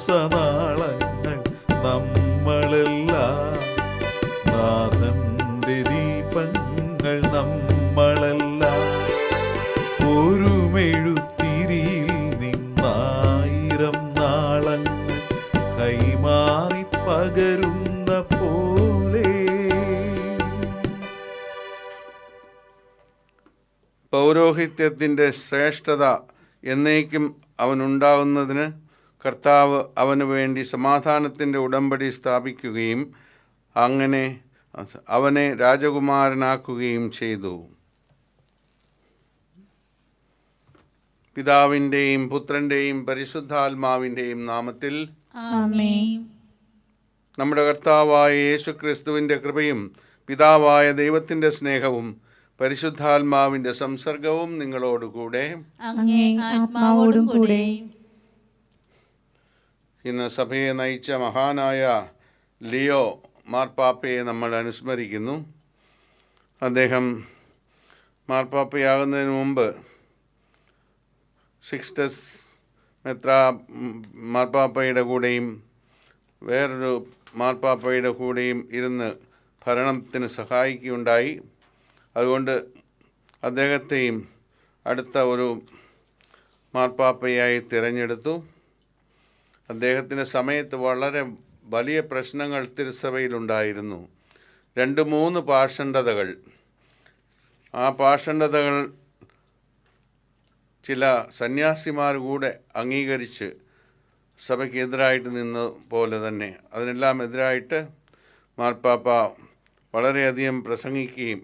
ശ്വാസനാളങ്ങൾ നമ്മളെല്ലാം, നാഥന്റെ ദീപങ്ങൾ നമ്മളെല്ലാം. ഒരു മെഴുത്തിരിയിൽ നിന്നായിരം നാളങ്ങൾ കൈമാറി പകരുന്ന പോലെ. പൗരോഹിത്യത്തിൻ്റെ ശ്രേഷ്ഠത എന്നേക്കും അവനുണ്ടാകുന്നതിന് കർത്താവ് അവന് വേണ്ടി സമാധാനത്തിൻ്റെ ഉടമ്പടി സ്ഥാപിക്കുകയും അങ്ങനെ അവനെ രാജകുമാരനാക്കുകയും ചെയ്തു. പിതാവിൻ്റെയും പുത്രൻ്റെയും പരിശുദ്ധാത്മാവിൻ്റെയും നാമത്തിൽ ആമേൻ. നമ്മുടെ കർത്താവായ യേശുക്രിസ്തുവിൻ്റെ കൃപയും പിതാവായ ദൈവത്തിൻ്റെ സ്നേഹവും പരിശുദ്ധാത്മാവിൻ്റെ സംസർഗവും നിങ്ങളോടുകൂടെ. അങ്ങേ ആത്മാവോടും കൂടെ. ഇന്ന് സഭയെ നയിച്ച മഹാനായ ലിയോ മാർപ്പാപ്പയെ നമ്മൾ അനുസ്മരിക്കുന്നു. അദ്ദേഹം മാർപ്പാപ്പയാകുന്നതിന് മുമ്പ് സിക്സ്റ്റസ് മാർപ്പാപ്പയുടെ കൂടെയും വേറൊരു മാർപ്പാപ്പയുടെ കൂടെയും ഇരുന്ന് ഭരണത്തിന് സഹായിക്കുകയുണ്ടായി. അതുകൊണ്ട് അദ്ദേഹത്തെയും അടുത്ത ഒരു മാർപ്പാപ്പയായി തിരഞ്ഞെടുത്തു. അദ്ദേഹത്തിൻ്റെ സമയത്ത് വളരെ വലിയ പ്രശ്നങ്ങൾ തിരുസഭയിലുണ്ടായിരുന്നു. 2-3 പാഷണ്ഡതകൾ. ആ പാഷണ്ഡതകൾ ചില സന്യാസിമാർ കൂടെ അംഗീകരിച്ച് സഭയ്ക്കെതിരായിട്ട് നിന്ന പോലെ തന്നെ അതിനെല്ലാം എതിരായിട്ട് മാർപ്പാപ്പ വളരെയധികം പ്രസംഗിക്കുകയും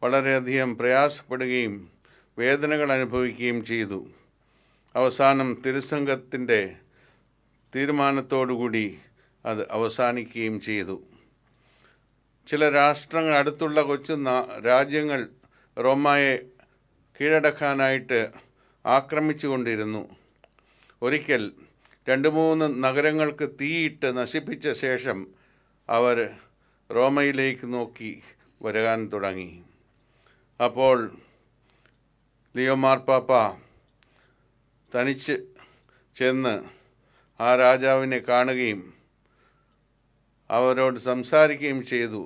വളരെയധികം പ്രയാസപ്പെടുകയും വേദനകൾ അനുഭവിക്കുകയും ചെയ്തു. അവസാനം തിരുസംഘത്തിൻ്റെ തീരുമാനത്തോടുകൂടി അത് അവസാനിക്കുകയും ചെയ്തു. ചില രാഷ്ട്രങ്ങൾ, അടുത്തുള്ള കൊച്ചു രാജ്യങ്ങൾ റോമായെ കീഴടക്കാനായിട്ട് ആക്രമിച്ചു കൊണ്ടിരുന്നു. ഒരിക്കൽ 2-3 നഗരങ്ങൾക്ക് തീയിട്ട് നശിപ്പിച്ച ശേഷം അവർ റോമയിലേക്ക് നോക്കി വരാൻ തുടങ്ങി. അപ്പോൾ ലിയോ മാർപ്പാപ്പ തനിച്ച് ചെന്ന് ആ രാജാവിനെ കാണുകയും അവരോട് സംസാരിക്കുകയും ചെയ്തു.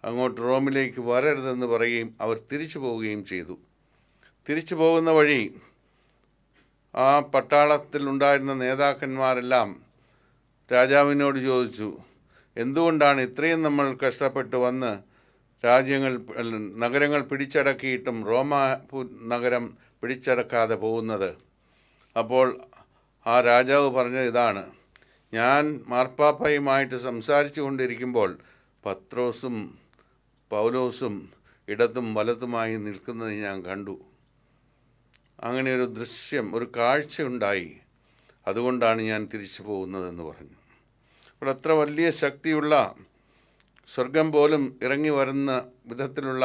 അങ്ങോട്ട് റോമിലേക്ക് വരരുതെന്ന് പറയുകയും അവർ തിരിച്ചു പോവുകയും ചെയ്തു. തിരിച്ചു പോകുന്ന വഴി ആ പട്ടാളത്തിൽ ഉണ്ടായിരുന്ന നേതാക്കന്മാരെല്ലാം രാജാവിനോട് ചോദിച്ചു, എന്തുകൊണ്ടാണ് ഇത്രയും നമ്മൾ കഷ്ടപ്പെട്ട് വന്ന് നഗരങ്ങൾ പിടിച്ചടക്കിയിട്ടും റോമ നഗരം പിടിച്ചടക്കാതെ പോകുന്നത്? അപ്പോൾ ആ രാജാവ് പറഞ്ഞത് ഇതാണ്: ഞാൻ മാർപ്പാപ്പയുമായിട്ട് സംസാരിച്ചു കൊണ്ടിരിക്കുമ്പോൾ പത്രോസും പൗലോസും ഇടത്തും വലത്തുമായി നിൽക്കുന്നത് ഞാൻ കണ്ടു. അങ്ങനെ ഒരു ദൃശ്യം, ഒരു കാഴ്ചയുണ്ടായി. അതുകൊണ്ടാണ് ഞാൻ തിരിച്ചു പോകുന്നതെന്ന് പറഞ്ഞു. അപ്പോൾ അത്ര വലിയ ശക്തിയുള്ള, സ്വർഗം പോലും ഇറങ്ങി വരുന്ന വിധത്തിലുള്ള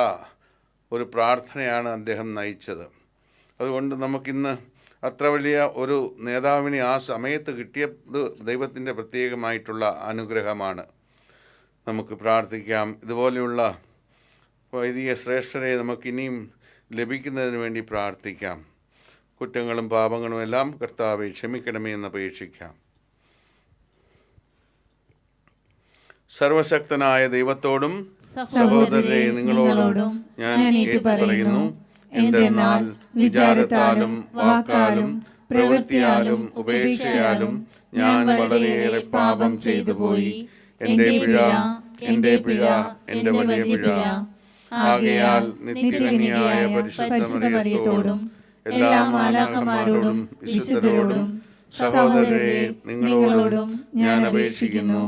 ഒരു പ്രാർത്ഥനയാണ് അദ്ദേഹം നയിച്ചത്. അതുകൊണ്ട് നമുക്കിന്ന് അത്ര വലിയ ഒരു നേതാവിനെ ആ സമയത്ത് കിട്ടിയത് ദൈവത്തിൻ്റെ പ്രത്യേകമായിട്ടുള്ള അനുഗ്രഹമാണ്. നമുക്ക് പ്രാർത്ഥിക്കാം. ഇതുപോലെയുള്ള വൈദിക ശ്രേഷ്ഠരെ നമുക്കിനിയും ലഭിക്കുന്നതിന് വേണ്ടി പ്രാർത്ഥിക്കാം. കുറ്റങ്ങളും പാപങ്ങളും എല്ലാം കർത്താവെ ക്ഷമിക്കണമേ എന്ന് അപേക്ഷിക്കാം. സർവശക്തനായ ദൈവത്തോടും സഹോദരരെ നിങ്ങളോടും ഞാൻ ഏറ്റുപറയുന്നു, എന്തെന്നാൽ വിചാരത്താലും വാക്കാലും പ്രവൃത്തിയാലും ഉപേക്ഷയാലും ഞാൻ വളരെയേറെ പാപം ചെയ്തു പോയി. എൻ്റെ പിഴ, എൻ്റെ പിഴ, എൻ്റെ വലിയ പിഴ. ആകയാൽ നിത്യകന്യയായ പരിശുദ്ധ മറിയത്തോടും എല്ലാ മാലാഖമാരോടും വിശുദ്ധരോടും സഹോദരരെ നിങ്ങളോടും ഞാൻ അപേക്ഷിക്കുന്നു,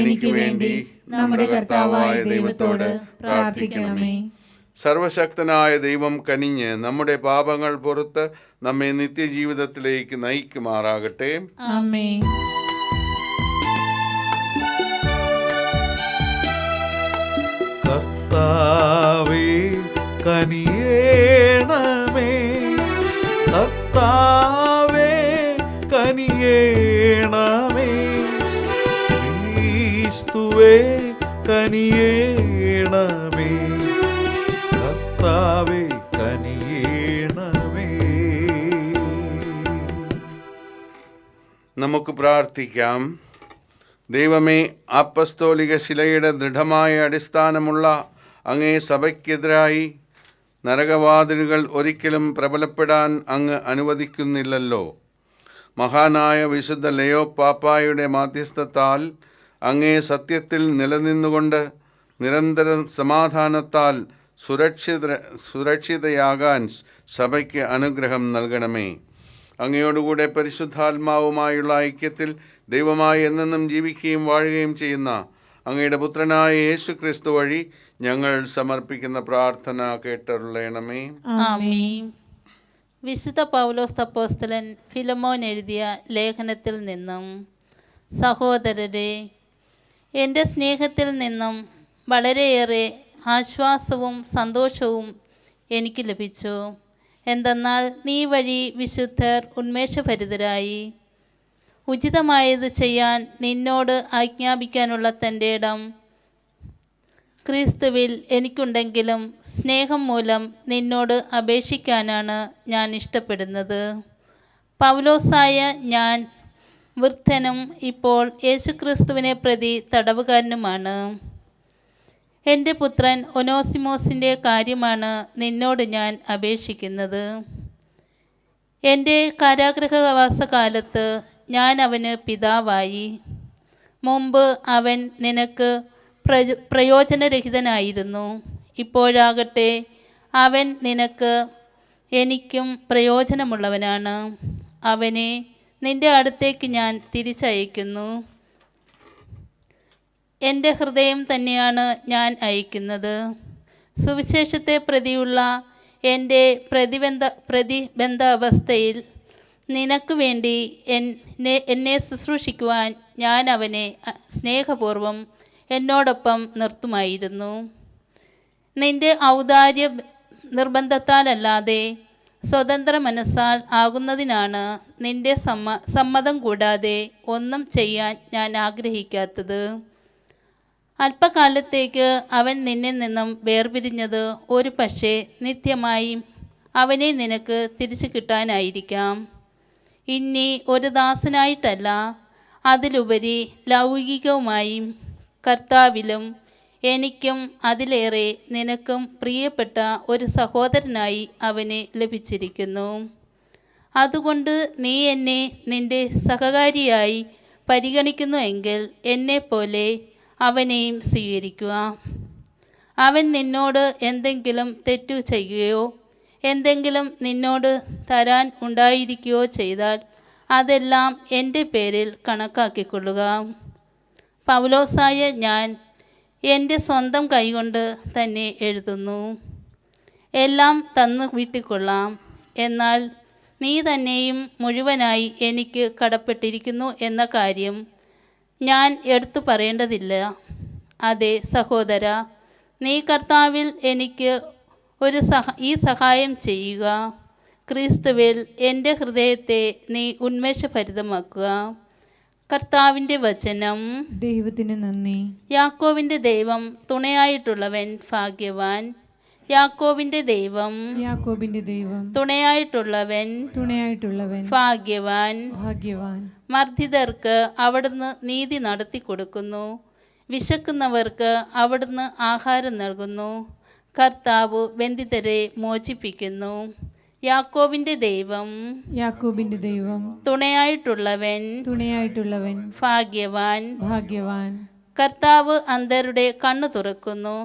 എനിക്ക് വേണ്ടി നമ്മുടെ കർത്താവായ ദൈവത്തോട് പ്രാർത്ഥിക്കണമേ. സർവശക്തനായ ദൈവം കനിഞ്ഞ് നമ്മുടെ പാപങ്ങൾ പുറത്ത് നമ്മെ നിത്യജീവിതത്തിലേക്ക് നയിക്കുമാറാകട്ടെ. ആമേൻ. കർത്താവേ കനിയേണമേ, കർത്താവേ കനിയേണമേ, ക്രിസ്തുവേ കനിയേണമേ, കർത്താവേ കനിയേണമേ. നമുക്ക് പ്രാർത്ഥിക്കാം. ദൈവമേ, അപ്പസ്തോലിക ശിലയുടെ ദൃഢമായ അടിസ്ഥാനമുള്ള അങ്ങേ സഭയ്ക്കെതിരായി നരകവാതിലുകൾ ഒരിക്കലും പ്രബലപ്പെടാൻ അങ്ങ് അനുവദിക്കുന്നില്ലല്ലോ. മഹാനായ വിശുദ്ധ ലെയോ പാപ്പായുടെ മാധ്യസ്ഥത്താൽ അങ്ങേ സത്യത്തിൽ നിലനിന്നുകൊണ്ട് നിരന്തരം സമാധാനത്താൽ സുരക്ഷിതയാകാൻ സഭയ്ക്ക് അനുഗ്രഹം നൽകണമേ. അങ്ങയോടുകൂടെ പരിശുദ്ധാത്മാവുമായുള്ള ഐക്യത്തിൽ ദൈവമായി എന്നെന്നും ജീവിക്കുകയും വാഴുകയും ചെയ്യുന്ന അങ്ങയുടെ പുത്രനായ യേശു ക്രിസ്തു വഴി ഞങ്ങൾ സമർപ്പിക്കുന്ന പ്രാർത്ഥന കേട്ടരുളയണമേ. ആമേൻ. വിശുദ്ധ പൗലോസ് അപ്പോസ്തലൻ ഫിലമോൻ എഴുതിയ ലേഖനത്തിൽ നിന്നും: സഹോദരരെ, എൻ്റെ സ്നേഹത്തിൽ നിന്നും വളരെയേറെ ആശ്വാസവും സന്തോഷവും എനിക്ക് ലഭിച്ചു. എന്തെന്നാൽ നീ വഴി വിശുദ്ധർ ഉന്മേഷഭരിതരായി. ഉചിതമായത് ചെയ്യാൻ നിന്നോട് ആജ്ഞാപിക്കാനുള്ള തൻ്റെ ഇടം ക്രിസ്തുവിൽ എനിക്കുണ്ടെങ്കിലും സ്നേഹം മൂലം നിന്നോട് അപേക്ഷിക്കാനാണ് ഞാൻ ഇഷ്ടപ്പെടുന്നത്. പൗലോസായ ഞാൻ വൃദ്ധനും ഇപ്പോൾ യേശുക്രിസ്തുവിനെ പ്രതി തടവുകാരനുമാണ്. എൻ്റെ പുത്രൻ ഒനോസിമോസിൻ്റെ കാര്യമാണ് നിന്നോട് ഞാൻ അപേക്ഷിക്കുന്നത്. എൻ്റെ കാരാഗൃഹവാസകാലത്ത് ഞാൻ അവന് പിതാവായി. മുമ്പ് അവൻ നിനക്ക് പ്രയോജനരഹിതനായിരുന്നു. ഇപ്പോഴാകട്ടെ അവൻ നിനക്ക് എനിക്കും പ്രയോജനമുള്ളവനാണ്. അവനെ നിൻ്റെ അടുത്തേക്ക് ഞാൻ തിരിച്ചയക്കുന്നു. എൻ്റെ ഹൃദയം തന്നെയാണ് ഞാൻ അയക്കുന്നത്. സുവിശേഷത്തെ പ്രതിയുള്ള എൻ്റെ പ്രതിബന്ധ അവസ്ഥയിൽ നിനക്ക് വേണ്ടി എന്നെ ശുശ്രൂഷിക്കുവാൻ ഞാൻ അവനെ സ്നേഹപൂർവ്വം എന്നോടൊപ്പം നിർത്തുമായിരുന്നു. നിന്റെ ഔദാര്യ നിർബന്ധത്താലല്ലാതെ സ്വതന്ത്ര മനസ്സാൽ ആകുന്നതിനാണ് നിന്റെ സമ്മതം കൂടാതെ ഒന്നും ചെയ്യാൻ ഞാൻ ആഗ്രഹിക്കാത്തത്. അല്പകാലത്തേക്ക് അവൻ നിന്നിൽ നിന്നും വേർപിരിഞ്ഞത് ഒരു പക്ഷേ നിത്യമായി അവനെ നിനക്ക് തിരിച്ചു കിട്ടാനായിരിക്കാം. ഇനി ഒരു ദാസനായിട്ടല്ല, അതിലുപരി ലൗകികവുമായി കർത്താവിലും എനിക്കും അതിലേറെ നിനക്കും പ്രിയപ്പെട്ട ഒരു സഹോദരനായി അവനെ ലഭിച്ചിരിക്കുന്നു. അതുകൊണ്ട് നീ എന്നെ നിന്റെ സഹകാരിയായി പരിഗണിക്കുന്നു എങ്കിൽ എന്നെപ്പോലെ അവനെയും സ്വീകരിക്കുക. അവൻ നിന്നോട് എന്തെങ്കിലും തെറ്റു ചെയ്യുകയോ എന്തെങ്കിലും നിന്നോട് തരാൻ ഉണ്ടായിരിക്കുകയോ ചെയ്താൽ അതെല്ലാം എൻ്റെ പേരിൽ കണക്കാക്കിക്കൊള്ളുക. പൗലോസായ ഞാൻ എൻ്റെ സ്വന്തം കൈകൊണ്ട് തന്നെ എഴുതുന്നു. എല്ലാം തന്നു വീട്ടിക്കൊള്ളാം, എന്നാൽ നീ തന്നെയും മുഴുവനായി എനിക്ക് കടപ്പെട്ടിരിക്കുന്നു എന്ന കാര്യം ഞാൻ എടുത്തു പറയേണ്ടതില്ല. അതെ സഹോദര, നീ കർത്താവിൽ എനിക്ക് ഈ സഹായം ചെയ്യുക. ക്രിസ്തുവിൽ എൻ്റെ ഹൃദയത്തെ നീ ഉന്മേഷഭരിതമാക്കുക. കർത്താവിൻ്റെ വചനം. ദൈവത്തിന് നന്ദി. യാക്കോവിൻ്റെ ദൈവം തുണയായിട്ടുള്ളവൻ ഭാഗ്യവാൻ. യാക്കോവിൻ്റെ ദൈവം തുണയായിട്ടുള്ളവൻ ഭാഗ്യവാൻ. മർദ്ദിതർക്ക് അവിടുന്ന് നീതി നടത്തി കൊടുക്കുന്നു. വിശക്കുന്നവർക്ക് അവിടുന്ന് ആഹാരം നൽകുന്നു. കർത്താവ് ബന്ധിതരെ മോചിപ്പിക്കുന്നു. യാക്കോബിന്റെ ദൈവം തുണയായിട്ടുള്ളവൻ ഭാഗ്യവാൻ. കർത്താവ് അന്ധരുടെ കണ്ണു തുറക്കുന്നു.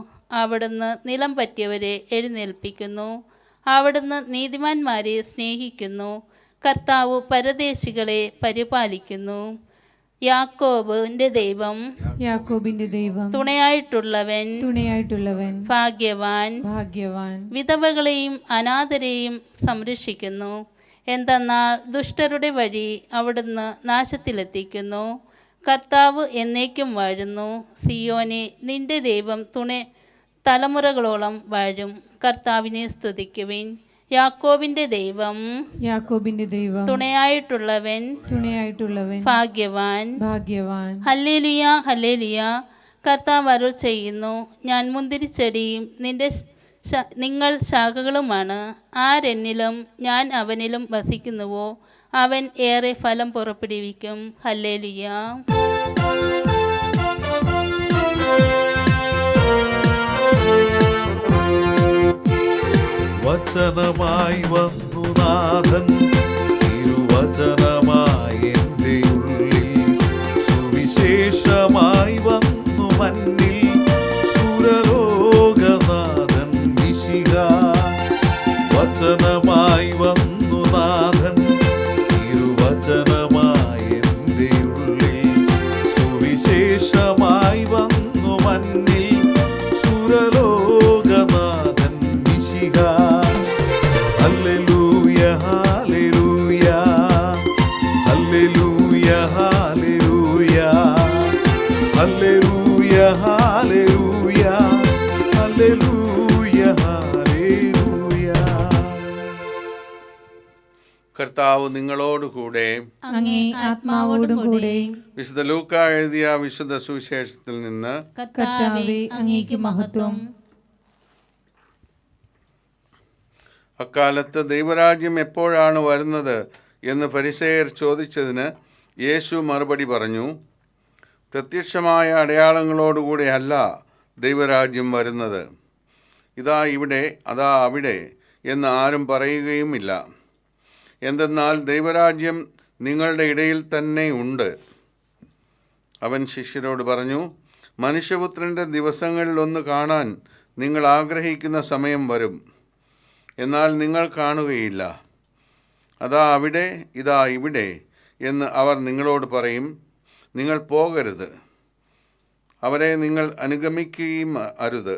അവിടുന്ന് നിലം പറ്റിയവരെ എഴുന്നേൽപ്പിക്കുന്നു. അവിടുന്ന് നീതിമാന്മാരെ സ്നേഹിക്കുന്നു. കർത്താവ് പരദേശികളെ പരിപാലിക്കുന്നു. യാക്കോബിന്റെ ദൈവം തുണയായിട്ടുള്ളവൻ ഭാഗ്യവാൻ. വിധവകളെയും അനാഥരെയും സംരക്ഷിക്കുന്നു. എന്തെന്നാൽ ദുഷ്ടരുടെ വഴി അവിടുന്ന് നാശത്തിലെത്തിക്കുന്നു. കർത്താവ് എന്നേക്കും വാഴുന്നു. സിയോനെ, നിന്റെ ദൈവം തലമുറകളോളം വാഴും. കർത്താവിനെ സ്തുതിക്കുവിൻ. യാക്കോബിന്റെ ദൈവം തുണയായിട്ടുള്ളവൻ ഭാഗ്യവാൻ. ഹല്ലേലൂയ ഹല്ലേലൂയ. കർത്താവ് അരുൾ ചെയ്യുന്നു, ഞാൻ മുന്തിരിച്ചെടിയും നിങ്ങൾ ശാഖകളുമാണ്. ആരെന്നിലും ഞാൻ അവനിലും വസിക്കുന്നുവോ അവൻ ഏറെ ഫലം പുറപ്പെടുവിക്കും. ഹല്ലേലൂയ. വചനമായി വന്നു നാഥൻ, തിരുവചനമായി എൻ്റെ ഉള്ളിൽ, സുവിശേഷമായി വന്നു മന്നിൽ, സുരലോകനാഥൻ മിശിഹ. വചനമായി വന്നു നാഥൻ, തിരുവചനമായി എൻ്റെ ഉള്ളിൽ, സുവിശേഷമായി വന്നു മന്നിൽ, സുരലോകനാഥൻ മിശിഹ. ഹല്ലേലൂയ ഹല്ലേലൂയ ഹല്ലേലൂയ ഹല്ലേലൂയ ഹല്ലേലൂയ ഹല്ലേലൂയ ഹല്ലേലൂയ ഹല്ലേലൂയ. കർത്താവ് നിങ്ങളോടുകൂടെ. അങ്ങേ ആത്മാവോടും കൂടെ. വിശുദ്ധ ലൂക്ക എഴുതിയ വിശുദ്ധ സുവിശേഷത്തിൽ നിന്ന്. കർത്താവേ, അങ്ങേക്ക് മഹത്വം. അക്കാലത്ത് ദൈവരാജ്യം എപ്പോഴാണ് വരുന്നത് എന്ന് ഫരിസേയർ ചോദിച്ചതിന് യേശു മറുപടി പറഞ്ഞു, പ്രത്യക്ഷമായ അടയാളങ്ങളോടുകൂടെ അല്ല ദൈവരാജ്യം വരുന്നത്. ഇതാ ഇവിടെ, അതാ അവിടെ എന്ന് ആരും പറയുകയുമില്ല. എന്തെന്നാൽ ദൈവരാജ്യം നിങ്ങളുടെ ഇടയിൽ തന്നെ ഉണ്ട്. അവൻ ശിഷ്യരോട് പറഞ്ഞു, മനുഷ്യപുത്രൻ്റെ ദിവസങ്ങളിലൊന്ന് കാണാൻ നിങ്ങൾ ആഗ്രഹിക്കുന്ന സമയം വരും, എന്നാൽ നിങ്ങൾ കാണുകയില്ല. അതാ അവിടെ, ഇതാ ഇവിടെ എന്ന് അവർ നിങ്ങളോട് പറയും. നിങ്ങൾ പോകരുത്, അവരെ നിങ്ങൾ അനുഗമിക്കുകയും അരുത്.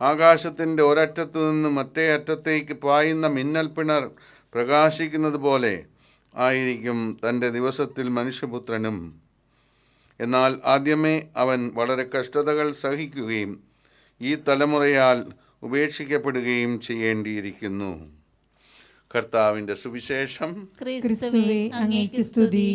ആകാശത്തിൻ്റെ ഒരറ്റത്തു നിന്ന് മറ്റേ അറ്റത്തേക്ക് പായുന്ന മിന്നൽ പിണർ പ്രകാശിക്കുന്നത് പോലെ ആയിരിക്കും തൻ്റെ ദിവസത്തിൽ മനുഷ്യപുത്രനും. എന്നാൽ ആദ്യമേ അവൻ വളരെ കഷ്ടതകൾ സഹിക്കുകയും ഈ തലമുറയാൽ ഉപേക്ഷിക്കപ്പെടുകയും ചെയ്യേണ്ടിയിരിക്കുന്നു. കർത്താവിൻ്റെ സുവിശേഷം. ക്രിസ്തുവേ, അങ്ങേക്ക് സ്തുതി.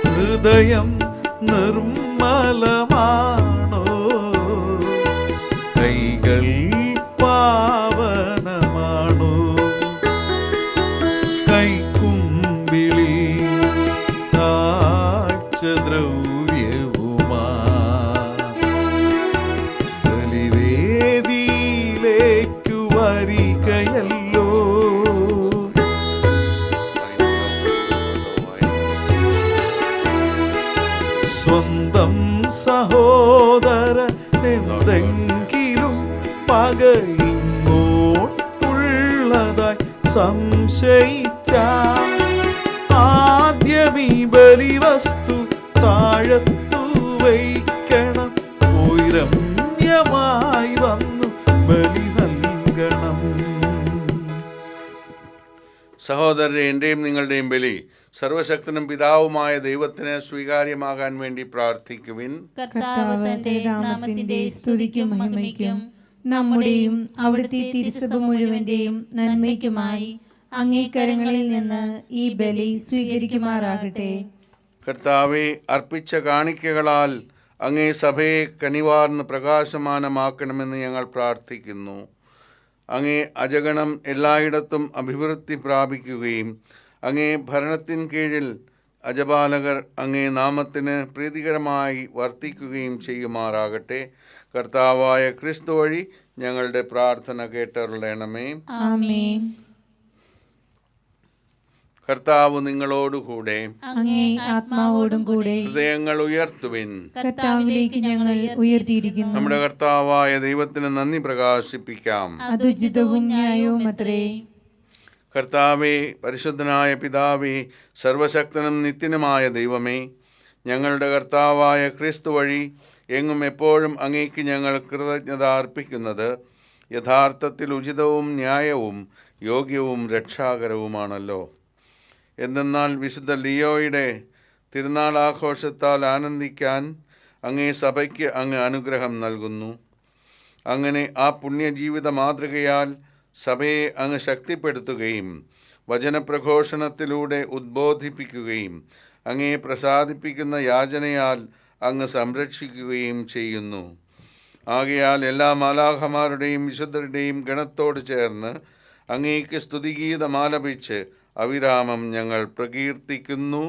ഹൃദയം നിർമ്മലമാണോ, കൈകൾ പാവനമാണോ, കൈക്കുമ്പിളിൽ കാഴ്ചദ്രവ്യവുമാ, ബലിവേദിയിലേക്കു വരികയല്ലോ. സ്വന്തം സഹോദരനെന്തെങ്കിലും പകയിങ്ങോട്ടുള്ളതായി സംശയിച്ചാൽ ആദ്യമീ ബലിവസ്തു താഴത്തു വയ്ക്കണം, പോയി രമ്യമായി വന്നു ബലി നൽകണം. സഹോദരരെ, എൻ്റെയും നിങ്ങളുടെയും ബലി സർവശക്തനും പിതാവുമായ ദൈവത്തിന് സ്വീകാര്യമാകാൻ വേണ്ടി പ്രാർത്ഥിക്കുവിൻ. കർത്താവ് തന്റെ നാമത്തിന്റെ സ്തുതിക്കും മഹിമയ്ക്കും നമ്മുടെയും അവിടുത്തെ തിരുസഭ മുഴുവന്റെയും നന്മയ്ക്കുമായി അങ്ങേ കരങ്ങളിൽ നിന്ന് ഈ ബലി സ്വീകരിക്കുമാറാകട്ടെ. കർത്താവെ, അർപ്പിച്ച കാണിക്കകളാൽ അങ്ങേ സഭയെ കനിവാർന്ന് പ്രകാശമാനമാക്കണമെന്ന് ഞങ്ങൾ പ്രാർത്ഥിക്കുന്നു. അങ്ങേ അജഗണം എല്ലായിടത്തും അഭിവൃദ്ധി പ്രാപിക്കുകയും അങ്ങേ ഭരണത്തിൻ കീഴിൽ അജപാലകർ അങ്ങേ നാമത്തിന് പ്രീതികരമായി വർത്തിക്കുകയും ചെയ്യുമാറാകട്ടെ. കർത്താവായ ക്രിസ്തു വഴി ഞങ്ങളുടെ പ്രാർത്ഥന കേട്ടരുളണമേ. ആമേൻ. കർത്താവ് നിങ്ങളോടുകൂടെ. അങ്ങേ ആത്മാവോടും കൂടെ. ഹൃദയങ്ങൾ ഉയർത്തുവിൻ. കർത്താവിലേക്ക് ഞങ്ങൾ ഉയർത്തിയിരിക്കുന്നു. നമ്മുടെ കർത്താവായ ദൈവത്തിന് നന്ദി പ്രകാശിപ്പിക്കാം. അതുചിതവും ന്യായവുമത്രേ. കർത്താവേ, പരിശുദ്ധനായ പിതാവേ, സർവശക്തനും നിത്യനുമായ ദൈവമേ, ഞങ്ങളുടെ കർത്താവായ ക്രിസ്തു വഴി എങ്ങും എപ്പോഴും അങ്ങേക്ക് ഞങ്ങൾ കൃതജ്ഞത അർപ്പിക്കുന്നത് യഥാർത്ഥത്തിൽ ഉചിതവും ന്യായവും യോഗ്യവും രക്ഷാകരവുമാണല്ലോ. എന്തെന്നാൽ വിശുദ്ധ ലിയോയുടെ തിരുനാൾ ആഘോഷത്താൽ ആനന്ദിക്കാൻ അങ്ങേ സഭയ്ക്ക് അങ്ങ് അനുഗ്രഹം നൽകുന്നു. അങ്ങനെ ആ പുണ്യജീവിത മാതൃകയാൽ സഭയെ അങ്ങ് ശക്തിപ്പെടുത്തുകയും വചനപ്രഘോഷണത്തിലൂടെ ഉദ്ബോധിപ്പിക്കുകയും അങ്ങയെ പ്രസാദിപ്പിക്കുന്ന യാചനയാൽ അങ്ങ് സംരക്ഷിക്കുകയും ചെയ്യുന്നു. ആകയാൽ എല്ലാ മാലാഖമാരുടെയും വിശുദ്ധരുടെയും ഗണത്തോട് ചേർന്ന് അങ്ങേക്ക് സ്തുതിഗീതം ആലപിച്ച് അവിരാമം ഞങ്ങൾ പ്രകീർത്തിക്കുന്നു.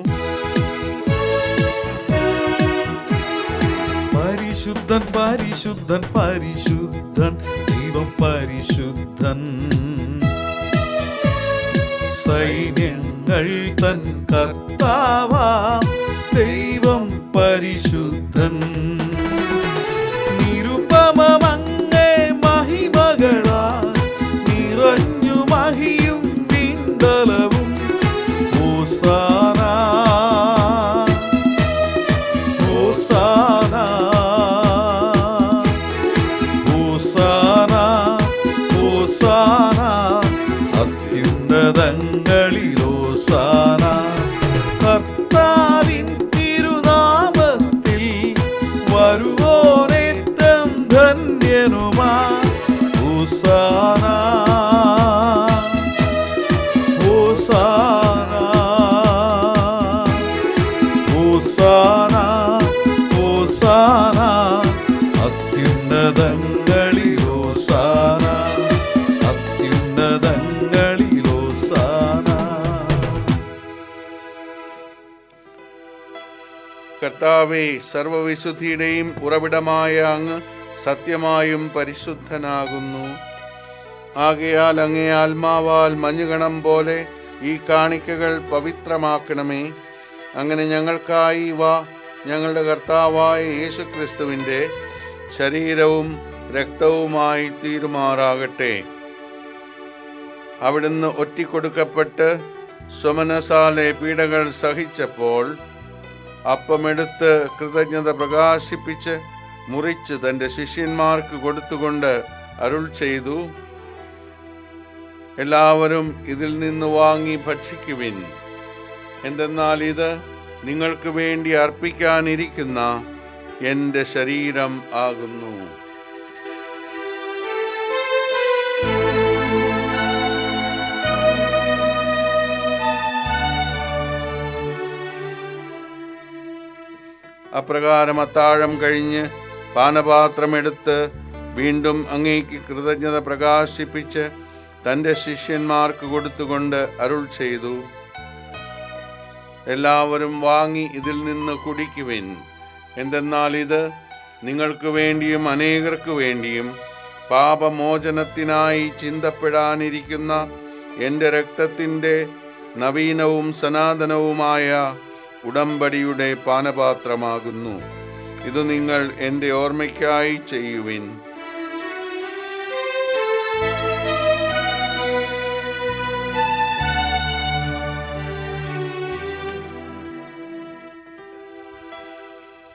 പരിശുദ്ധൻ പരിശുദ്ധൻ പരിശുദ്ധൻ ദൈവം പരിശുദ്ധൻ, സൈന്യങ്ങൾ തൻ കർത്താവാം ദൈവം പരിശുദ്ധൻ. നിരുപമമങ്ങേ മഹിമകളാൽ നിറഞ്ഞു മഹിയും വിണ്ടലവും. ഹോസാന ഹോസാന ഹോസാന ഹോസാന അത്യുന്നതങ്ങളിൽ ഹോസാന. കർത്താവിൻ തിരുനാമത്തിൽ വരുവോനേറ്റം ധന്യനുമാ. ഹോസാന ഹോസാന ഹോസാന ഹോസാന അത്യുന്നതങ്ങളിൽ ഹോസാന അത്യുന്നതങ്ങളിൽ ഹോസാന. കർത്താവേ, സർവവിശുദ്ധിയുടെയും ഉറവിടമായ അങ്ങ് സത്യമായും പരിശുദ്ധനാകുന്നു. ആകയാൽ അങ്ങേ ആത്മാവാൽ മഞ്ഞുകണം പോലെ ഈ കാണിക്കകൾ പവിത്രമാക്കണമേ. അങ്ങനെ ഞങ്ങൾക്കായി ഞങ്ങളുടെ കർത്താവായ യേശുക്രിസ്തുവിൻ്റെ ശരീരവും രക്തവുമായി തീരുമാറാകട്ടെ. അവിടുന്ന് ഒറ്റിക്കൊടുക്കപ്പെട്ട് സ്വമനസാലെ പീഡകൾ സഹിച്ചപ്പോൾ അപ്പമെടുത്ത് കൃതജ്ഞത പ്രകാശിപ്പിച്ച് മുറിച്ച് തൻ്റെ ശിഷ്യന്മാർക്ക് കൊടുത്തുകൊണ്ട് അരുൾ ചെയ്തു, എല്ലാവരും ഇതിൽ നിന്ന് വാങ്ങി ഭക്ഷിക്കുവിൻ. എന്തെന്നാൽ ഇത് നിങ്ങൾക്ക് വേണ്ടി അർപ്പിക്കാനിരിക്കുന്ന എൻ്റെ ശരീരം ആകുന്നു. അപ്രകാരം അത്താഴം കഴിഞ്ഞ് പാനപാത്രമെടുത്ത് വീണ്ടും അങ്ങേക്ക് കൃതജ്ഞത പ്രകാശിപ്പിച്ച് തൻ്റെ ശിഷ്യന്മാർക്ക് കൊടുത്തുകൊണ്ട് അരുൾ ചെയ്തു, എല്ലാവരും വാങ്ങി ഇതിൽ നിന്ന് കുടിക്കുവിൻ. എന്തെന്നാൽ ഇത് നിങ്ങൾക്ക് വേണ്ടിയും അനേകർക്ക് വേണ്ടിയും പാപമോചനത്തിനായി ചിന്തപ്പെടാനിരിക്കുന്ന എൻ്റെ രക്തത്തിൻ്റെ നവീനവും സനാതനവുമായ ഉടമ്പടിയുടെ പാനപാത്രമാകുന്നു. ഇത് നിങ്ങൾ എൻ്റെ ഓർമ്മയ്ക്കായി ചെയ്യുവിൻ.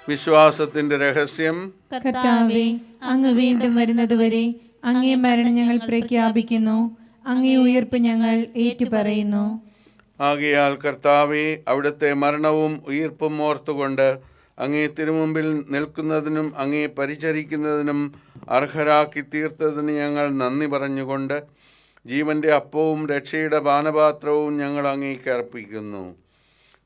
വിശ്വാസത്തിന്റെ രഹസ്യം. കർത്താവേ, അങ്ങ് വീണ്ടും വരുന്നതുവരെ അങ്ങേ മരണം ഞങ്ങൾ പ്രഖ്യാപിക്കുന്നു, അങ്ങേ ഉയർപ്പ് ഞങ്ങൾ ഏറ്റുപറയുന്നു. ആകയാൽ കർത്താവേ, അവിടുത്തെ മരണവും ഉയിർപ്പും ഓർത്തുകൊണ്ട് അങ്ങേ തിരുമുമ്പിൽ നിൽക്കുന്നതിനും അങ്ങേ പരിചരിക്കുന്നതിനും അർഹരാക്കി തീർത്തതിന് ഞങ്ങൾ നന്ദി പറഞ്ഞുകൊണ്ട് ജീവന്റെ അപ്പവും രക്ഷയുടെ പാനപാത്രവും ഞങ്ങൾ അങ്ങേക്ക് അർപ്പിക്കുന്നു.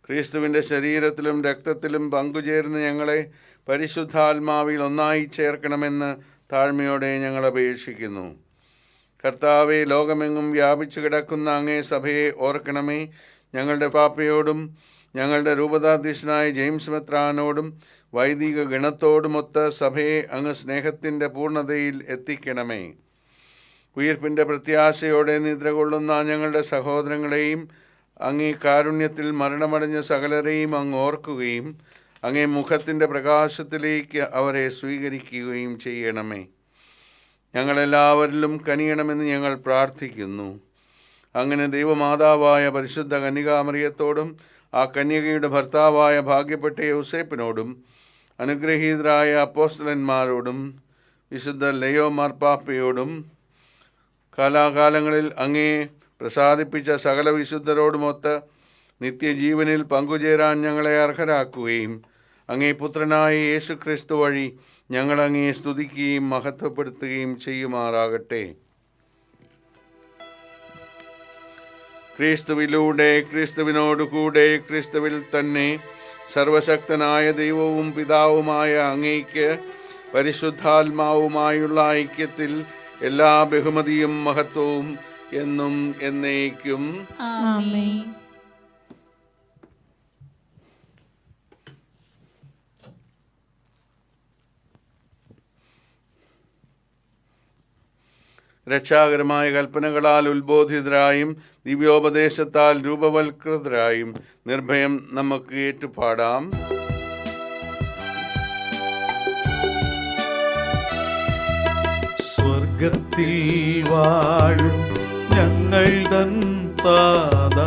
ക്രിസ്തുവിൻ്റെ ശരീരത്തിലും രക്തത്തിലും പങ്കുചേർന്ന് ഞങ്ങളെ പരിശുദ്ധാത്മാവിൽ ഒന്നായി ചേർക്കണമെന്ന് താഴ്മയോടെ ഞങ്ങൾ അപേക്ഷിക്കുന്നു. കർത്താവെ, ലോകമെങ്ങും വ്യാപിച്ചു കിടക്കുന്ന അങ്ങേ സഭയെ ഓർക്കണമേ. ഞങ്ങളുടെ പാപ്പയോടും ഞങ്ങളുടെ രൂപതാധ്യക്ഷനായ ജെയിംസ് മെത്രാനോടും വൈദിക ഗണത്തോടുമൊത്ത് സഭയെ അങ്ങ് സ്നേഹത്തിൻ്റെ പൂർണ്ണതയിൽ എത്തിക്കണമേ. ഉയിർപ്പിൻ്റെ പ്രത്യാശയോടെ നിദ്ര കൊള്ളുന്ന ഞങ്ങളുടെ സഹോദരങ്ങളെയും അങ്ങേ കാരുണ്യത്തിൽ മരണമടഞ്ഞ സകലരെയും അങ്ങ് ഓർക്കുകയും അങ്ങേ മുഖത്തിൻ്റെ പ്രകാശത്തിലേക്ക് അവരെ സ്വീകരിക്കുകയും ചെയ്യണമേ. ഞങ്ങളെല്ലാവരിലും കനിയണമെന്ന് ഞങ്ങൾ പ്രാർത്ഥിക്കുന്നു. അങ്ങനെ ദൈവമാതാവായ പരിശുദ്ധ കന്യകാമറിയത്തോടും ആ കന്യകയുടെ ഭർത്താവായ ഭാഗ്യപ്പെട്ട യൗസേപ്പിനോടും അനുഗ്രഹീതരായ അപ്പോസ്തലന്മാരോടും വിശുദ്ധ ലയോ മാർപ്പാപ്പയോടും കാലാകാലങ്ങളിൽ അങ്ങേ പ്രസാദിപ്പിച്ച സകല വിശുദ്ധരോടുമൊത്ത് നിത്യജീവനിൽ പങ്കുചേരാൻ ഞങ്ങളെ അർഹരാക്കുകയും അങ്ങേ പുത്രനായ യേശു ക്രിസ്തു വഴി ഞങ്ങൾ അങ്ങേ സ്തുതിക്കുകയും മഹത്വപ്പെടുത്തുകയും ചെയ്യുമാറാകട്ടെ. ക്രിസ്തുവിലൂടെ, ക്രിസ്തുവിനോടുകൂടെ, ക്രിസ്തുവിൽ തന്നെ സർവശക്തനായ ദൈവവും പിതാവുമായ അങ്ങേക്ക് പരിശുദ്ധാത്മാവുമായുള്ള ഐക്യത്തിൽ എല്ലാ ബഹുമതിയും മഹത്വവും എന്നും എന്നേക്കും ആമേൻ. രക്ഷാകരമായ കൽപ്പനകളാൽ ഉത്ബോധിതരായും ദിവ്യോപദേശത്താൽ രൂപവൽകൃതരായും നിർഭയം നമുക്ക് ഏറ്റുപാടാം. സ്വർഗത്തിൽ വാഴും ഞങ്ങൾ തൻ താത,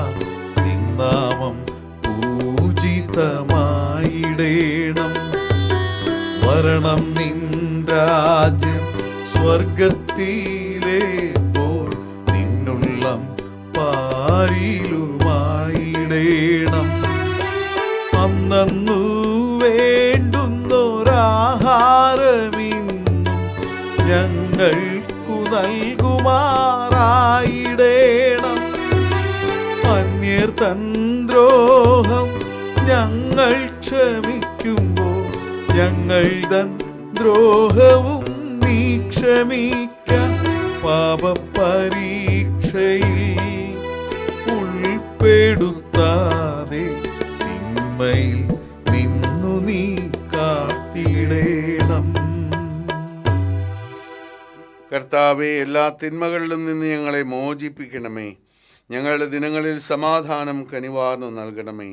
നിൻ നാമം പൂജിതമായിടേണം. വരണം നിൻ രാജ്യം സ്വർഗത്തിലെ പോൽ നിന്നുള്ളം പാരിലുമായിടേണം. അന്നു വേണ്ടുന്നൊരാഹാരമിന്നും ഞങ്ങൾക്കു നൽകുമാറായിടേണം. അന്യർ തൻ ദ്രോഹം ഞങ്ങൾ ക്ഷമിക്കുമ്പോൾ ഞങ്ങൾ തൻ ദ്രോഹവും നീ ക്ഷമിക്കാൻ. പാപപരീക്ഷയിൽ ഉൾപ്പെടുത്താതെ തിന്മയിൽ നിന്നു നീ കാത്തിടേണം. കർത്താവെ, എല്ലാ തിന്മകളിലും നിന്ന് ഞങ്ങളെ മോചിപ്പിക്കണമേ. ഞങ്ങളുടെ ദിനങ്ങളിൽ സമാധാനം കനിവാർന്നു നൽകണമേ.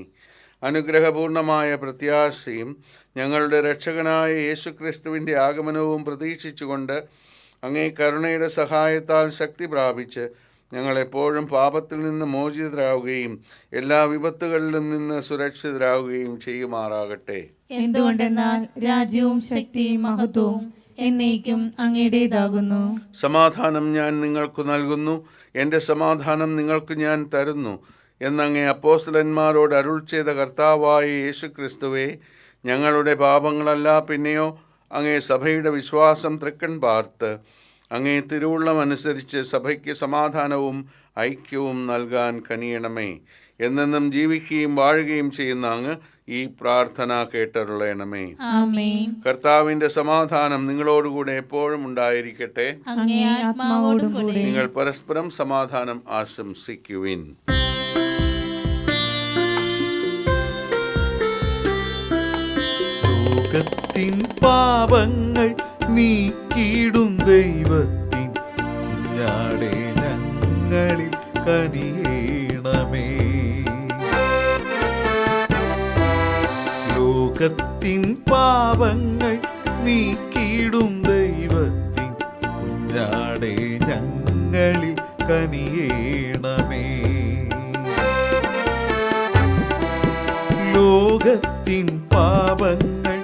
അനുഗ്രഹപൂർണമായ പ്രത്യാശയും ഞങ്ങളുടെ രക്ഷകനായ യേശുക്രിസ്തുവിൻ്റെ ആഗമനവും പ്രതീക്ഷിച്ചുകൊണ്ട് അങ്ങേ കരുണയുടെ സഹായത്താൽ ശക്തി പ്രാപിച്ച് ഞങ്ങളെപ്പോഴും പാപത്തിൽ നിന്ന് മോചിതരാകുകയും എല്ലാ വിപത്തുകളിലും നിന്ന് സുരക്ഷിതരാകുകയും ചെയ്യുമാറാകട്ടെ. എന്തുകൊണ്ടെന്നാൽ രാജ്യവും ശക്തിയും മഹത്വവും എന്നേക്കും അങ്ങയുടേതാകുന്നു. സമാധാനം ഞാൻ നിങ്ങൾക്ക് നൽകുന്നു, എൻ്റെ സമാധാനം നിങ്ങൾക്ക് ഞാൻ തരുന്നു എന്നങ്ങേ അപ്പോസ്തലന്മാരോട് അരുൾ ചെയ്ത കർത്താവായ യേശുക്രിസ്തുവേ, ഞങ്ങളുടെ പാപങ്ങളല്ല പിന്നെയോ അങ്ങേ സഭയുടെ വിശ്വാസം തൃക്കൺ പാർത്ത് അങ്ങേ തിരുവുള്ളം അനുസരിച്ച് സഭയ്ക്ക് സമാധാനവും ഐക്യവും നൽകാൻ കനിയണമേ. എന്നെന്നും ജീവിക്കുകയും വാഴുകയും ചെയ്യുന്ന അങ്ങ് ഈ പ്രാർത്ഥന കേട്ടരുളയണമേ. ആമേൻ. കർത്താവിൻ്റെ സമാധാനം നിങ്ങളോടുകൂടെ എപ്പോഴും ഉണ്ടായിരിക്കട്ടെ. അങ്ങേ ആത്മാവോടും കൂടെ. നിങ്ങൾ പരസ്പരം സമാധാനം ആശംസിക്കുവിൻ. ലോകത്തിൻ പാപങ്ങൾ നീക്കിയിടും ദൈവത്തിൻ കുഞ്ഞാടേ ഞങ്ങളിൽ കനിയേണമേ. ലോകത്തിൻ പാപങ്ങൾ നീക്കിയിടും ദൈവത്തിൻ കുഞ്ഞാടേ ഞങ്ങളിൽ കനിയേണമേ. ലോകത്തിൻ പാപങ്ങൾ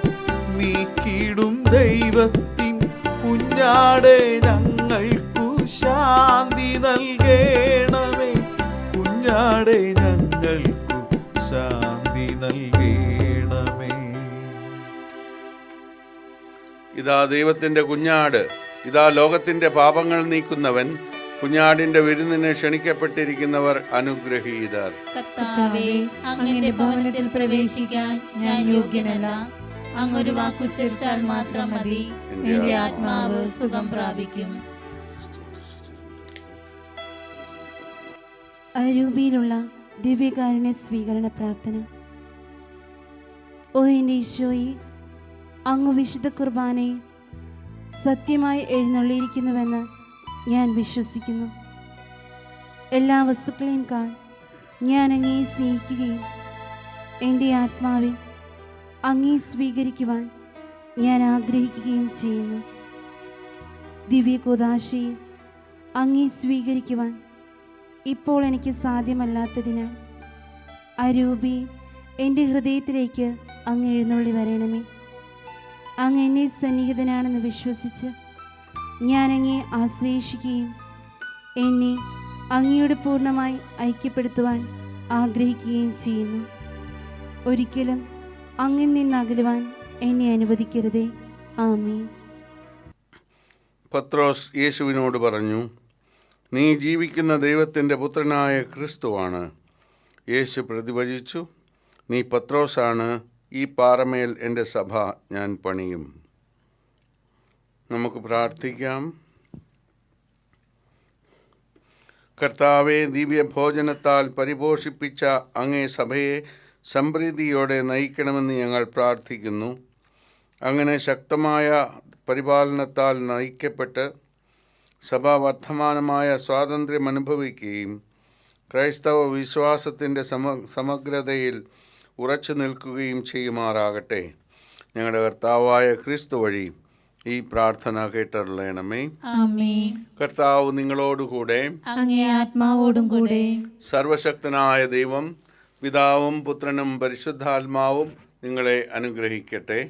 നീക്കിയിടും ദൈവത്തിൻ കുഞ്ഞാടേ ഞങ്ങൾക്കു ശാന്തി നൽകേണമേ. കുഞ്ഞാടേ ഞങ്ങൾക്കു ശാന്തി നൽകേണമേ. ഇതാ ദൈവത്തിൻ്റെ കുഞ്ഞാട്, ഇതാ ലോകത്തിൻ്റെ പാപങ്ങൾ നീക്കുന്നവൻ. കുഞ്ഞാടിൻ്റെ വിരുന്നിന് ക്ഷണിക്കപ്പെട്ടിരിക്കുന്നവർ അനുഗ്രഹീതർ. കർത്താവേ, അങ്ങയുടെ ഭവനത്തിൽ പ്രവേശിക്കാൻ ഞാൻ യോഗ്യനല്ല. അങ്ങൊരു വാക്കുച്ചരിച്ചാൽ മാത്രം മതി, എന്റെ ആത്മാവ് സുഖം പ്രാപിക്കും. അരൂപിയിലുള്ള ദിവ്യകാരുണ്യ സ്വീകരണ പ്രാർത്ഥന. ഓ എൻ്റെ ഈശോയെ, അങ്ങ് വിശുദ്ധ കുർബാനയിൽ സത്യമായി എഴുന്നള്ളിയിരിക്കുന്നുവെന്ന് ഞാൻ വിശ്വസിക്കുന്നു. എല്ലാ വസ്തുക്കളെയും കാൾ ഞാൻ അങ്ങയെ സ്നേഹിക്കുകയും എൻ്റെ ആത്മാവിൽ അങ്ങയെ സ്വീകരിക്കുവാൻ ഞാൻ ആഗ്രഹിക്കുകയും ചെയ്യുന്നു. ദിവ്യകൂദാശയിൽ അങ്ങയെ സ്വീകരിക്കുവാൻ ഇപ്പോൾ എനിക്ക് സാധ്യമല്ലാത്തതിനാൽ അരൂപി, എൻ്റെ ഹൃദയത്തിലേക്ക് അങ്ങ് എഴുന്നള്ളി വരണമേ. അങ്ങ് എന്നെ സന്നിഹിതനാണെന്ന് വിശ്വസിച്ച് ഞാൻ അങ്ങയെ ആശ്രയിക്കുകയും എന്നെ അങ്ങയോട് പൂർണ്ണമായി ഐക്യപ്പെടുത്തുവാൻ ആഗ്രഹിക്കുകയും ചെയ്യുന്നു. ഒരിക്കലും അങ്ങിൽ നിന്ന് അകലുവാൻ എന്നെ അനുവദിക്കരുതേ. ആമേൻ. പത്രോസ് യേശുവിനോട് പറഞ്ഞു, നീ ജീവിക്കുന്ന ദൈവത്തിൻ്റെ പുത്രനായ ക്രിസ്തുവാണ്. യേശു പ്രതിവചിച്ചു, നീ പത്രോസാണ്, ഈ പാറമേൽ എൻ്റെ സഭ ഞാൻ പണിയും. നമുക്ക് പ്രാർത്ഥിക്കാം. കർത്താവെ, ദിവ്യഭോജനത്താൽ പരിപോഷിപ്പിച്ച അങ്ങേ സഭയെ സംപ്രീതിയോടെ നയിക്കണമെന്ന് ഞങ്ങൾ പ്രാർത്ഥിക്കുന്നു. അങ്ങനെ ശക്തമായ പരിപാലനത്താൽ നയിക്കപ്പെട്ട് സഭ വർദ്ധമാനമായ സ്വാതന്ത്ര്യം അനുഭവിക്കുകയും ക്രൈസ്തവ വിശ്വാസത്തിൻ്റെ സമഗ്രതയിൽ ഉറച്ചു നിൽക്കുകയും ചെയ്യുമാറാകട്ടെ. ഞങ്ങളുടെ കർത്താവായ ക്രിസ്തു വഴി ഈ പ്രാർത്ഥന കേട്ടറിയണമേ. ആമേൻ. കർത്താവ് നിങ്ങളോടുകൂടെ, അങ്ങേ ആത്മാവോടും കൂടെ. സർവശക്തനായ ദൈവം പിതാവും പുത്രനും പരിശുദ്ധാത്മാവും നിങ്ങളെ അനുഗ്രഹിക്കട്ടെ.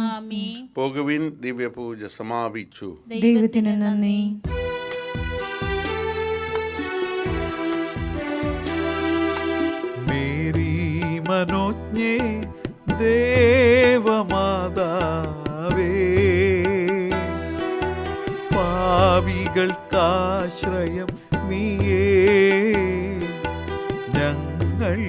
ആമേൻ. പോകുവിൻ, ദിവ്യപൂജ സമാപിച്ചു. ദൈവത്തിന് നന്ദി. മേരി മനോജ്ഞേ ദേവമാതാവേ, പാപികൾക്കാശ്രയം നീയേ, ഞങ്ങൾ